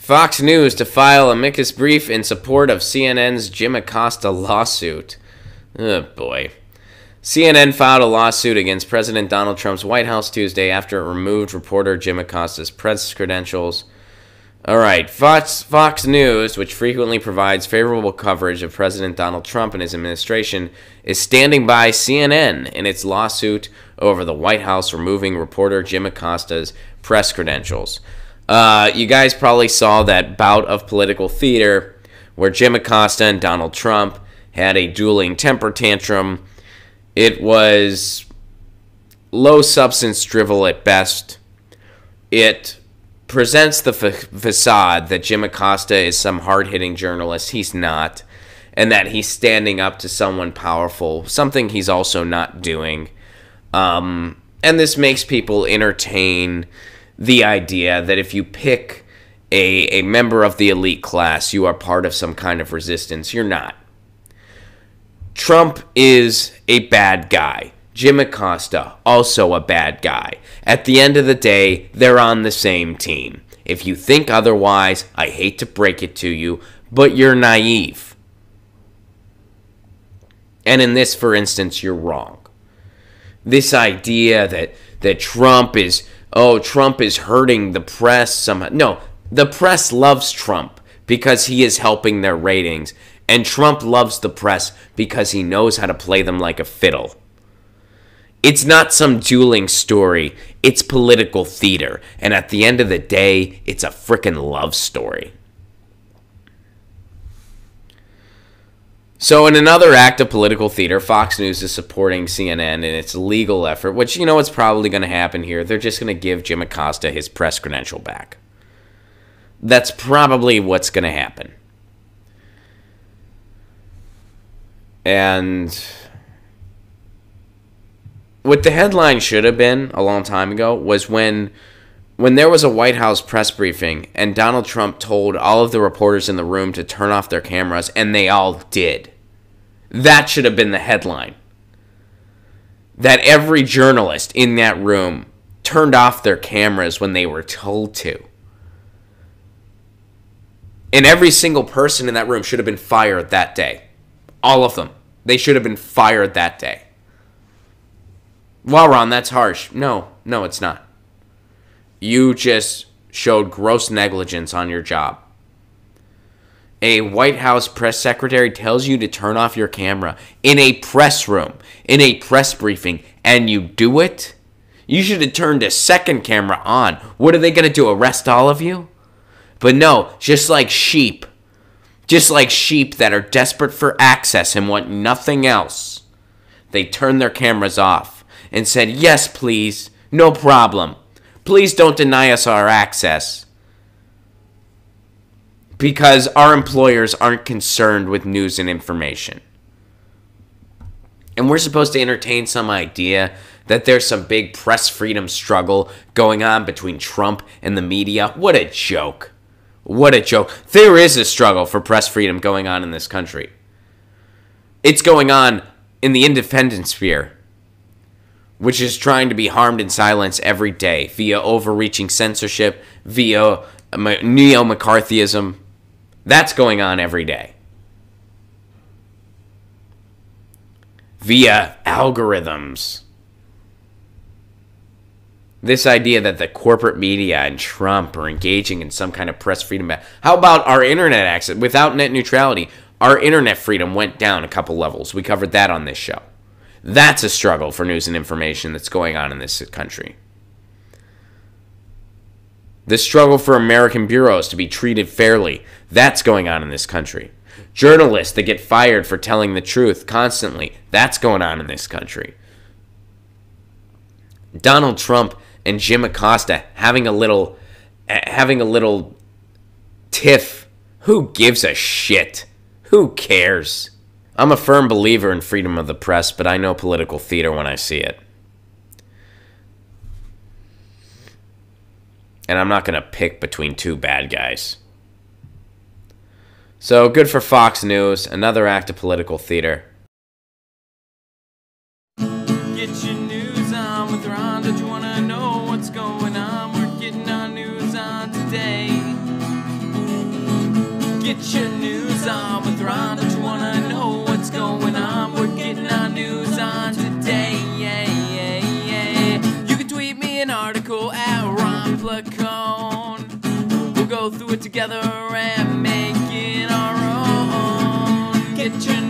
Fox News to file amicus brief in support of CNN's Jim Acosta lawsuit. Oh boy. CNN filed a lawsuit against President Donald Trump's White House Tuesday after it removed reporter Jim Acosta's press credentials. Alright, Fox News, which frequently provides favorable coverage of President Donald Trump and his administration, is standing by CNN in its lawsuit over the White House removing reporter Jim Acosta's press credentials. You guys probably saw that bout of political theater where Jim Acosta and Donald Trump had a dueling temper tantrum. It was low-substance drivel at best. It presents the facade that Jim Acosta is some hard-hitting journalist. He's not. And that he's standing up to someone powerful, something he's also not doing. And this makes people entertain the idea that if you pick a member of the elite class, you are part of some kind of resistance. You're not. Trump is a bad guy. Jim Acosta, also a bad guy. At the end of the day, they're on the same team. If you think otherwise, I hate to break it to you, but you're naive. And in this, for instance, you're wrong. This idea that Trump is hurting the press somehow. No, the press loves Trump because he is helping their ratings. And Trump loves the press because he knows how to play them like a fiddle. It's not some dueling story. It's political theater. And at the end of the day, it's a frickin' love story. So in another act of political theater, Fox News is supporting CNN in its legal effort, which, you know what's probably going to happen here? They're just going to give Jim Acosta his press credential back. That's probably what's going to happen. And what the headline should have been a long time ago was when there was a White House press briefing and Donald Trump told all of the reporters in the room to turn off their cameras, and they all did. That should have been the headline. That every journalist in that room turned off their cameras when they were told to. And every single person in that room should have been fired that day. All of them. They should have been fired that day. Well, Ron, that's harsh. No, it's not. You just showed gross negligence on your job. A White House press secretary tells you to turn off your camera in a press room, in a press briefing, and you do it? You should have turned a second camera on. What are they going to do, arrest all of you? But no, just like sheep that are desperate for access and want nothing else, they turned their cameras off and said, yes, please, no problem. Please don't deny us our access. Because our employers aren't concerned with news and information. And we're supposed to entertain some idea that there's some big press freedom struggle going on between Trump and the media. What a joke. What a joke. There is a struggle for press freedom going on in this country. It's going on in the independent sphere, which is trying to be harmed in silence every day via overreaching censorship, via neo-McCarthyism. That's going on every day. Via algorithms. This idea that the corporate media and Trump are engaging in some kind of press freedom. How about our internet access? Without net neutrality, our internet freedom went down a couple levels. We covered that on this show. That's a struggle for news and information that's going on in this country. The struggle for American bureaus to be treated fairly, that's going on in this country. Journalists that get fired for telling the truth constantly, that's going on in this country. Donald Trump and Jim Acosta having a little tiff. Who gives a shit? Who cares? I'm a firm believer in freedom of the press, but I know political theater when I see it. And I'm not going to pick between two bad guys. So, good for Fox News. Another act of political theater. Get your news on with Ron. Don't you want to know what's going on? We're getting our news on today. Get your news on with Ron. Don't you wanna know what's going on? We're getting our news on today. You can tweet me an article at Ron Placone. We'll go through it together and make it our own. Get your